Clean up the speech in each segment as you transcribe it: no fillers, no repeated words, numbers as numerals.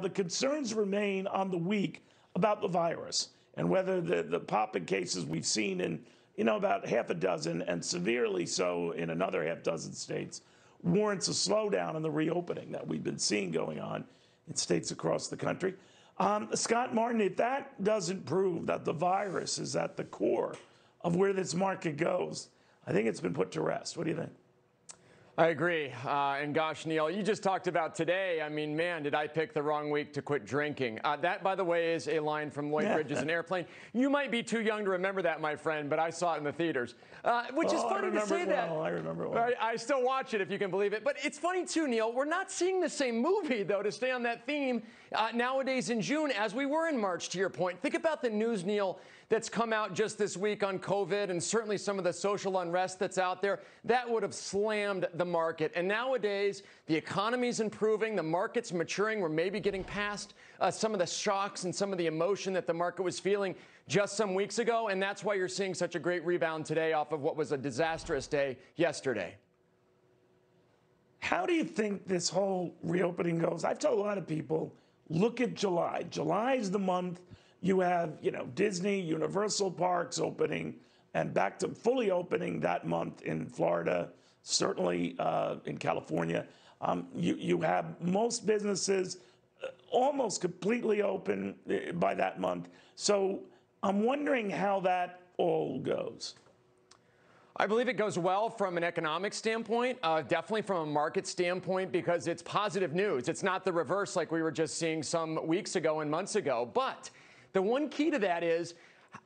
The concerns remain on the week about the virus and whether the pop-in cases we've seen in, about half a dozen and severely so in another half dozen states warrants a slowdown in the reopening that we've been seeing going on in states across the country. Scott Martin, if that doesn't prove that the virus is at the core of where this market goes, I think it's been put to rest. What do you think? I agree. And gosh, Neil, you just talked about today. I mean, man, did I pick the wrong week to quit drinking. That, by the way, is a line from Lloyd Bridges in Airplane. You might be too young to remember that, my friend, but I saw it in the theaters. Which is funny to say that. I remember well. I still watch it, if you can believe it. But it's funny, too, Neil. We're not seeing the same movie, though, to stay on that theme nowadays in June as we were in March, to your point. Think about the news, Neil, that's come out just this week on COVID and certainly some of the social unrest that's out there. That would have slammed the market. And nowadays, the economy's improving, the market's maturing. We're maybe getting past some of the shocks and some of the emotion that the market was feeling just some weeks ago. And that's why you're seeing such a great rebound today off of what was a disastrous day yesterday. How do you think this whole reopening goes? I've told a lot of people, look at July. July is the month you have, Disney, Universal Parks opening and back to fully opening that month in Florida, certainly in California. You have most businesses almost completely open by that month. So I'm wondering how that all goes. I believe it goes well from an economic standpoint, definitely from a market standpoint, because it's positive news. It's not the reverse like we were just seeing some weeks ago and months ago. But the one key to that is,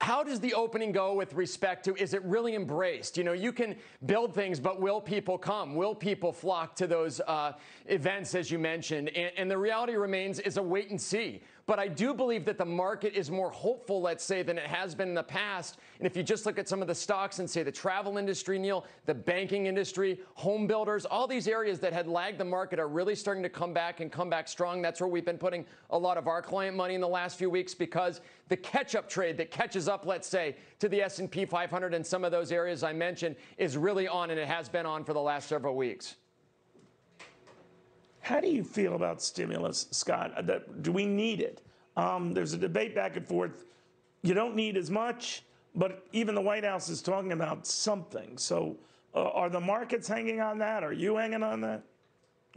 how does the opening go with respect to, is it really embraced? You can build things, but will people come? Will people flock to those events, as you mentioned? And the reality remains is a wait and see. But I do believe that the market is more hopeful, let's say, than it has been in the past. And if you just look at some of the stocks and say the travel industry, Neil, the banking industry, home builders, all these areas that had lagged the market are really starting to come back and come back strong. That's where we've been putting a lot of our client money in the last few weeks, because the catch-up trade that catches up, let's say, to the S&P 500 and some of those areas I mentioned is really on, and it has been on for the last several weeks. How do you feel about stimulus, Scott? Do we need it? There's a debate back and forth. You don't need as much, but even the White House is talking about something. So are the markets hanging on that? Are you hanging on that?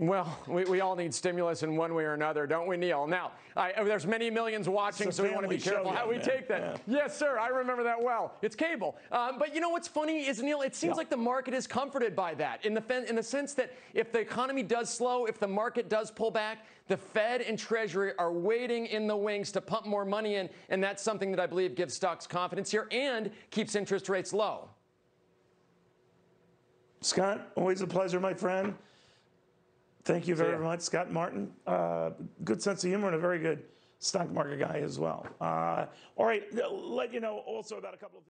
Well, we all need stimulus in one way or another, don't we, Neil? Now, there's many millions watching, so we want to be careful how we take that. Yeah. Yes, sir. I remember that well. It's cable. But you know what's funny is, Neil, it seems like the market is comforted by that in the sense that if the economy does slow, if the market does pull back, the Fed and Treasury are waiting in the wings to pump more money in, and that's something that I believe gives stocks confidence here and keeps interest rates low. Scott, always a pleasure, my friend. Thank you very much, Scott Martin. Good sense of humor and a very good stock market guy as well. All right, let you know also about a couple of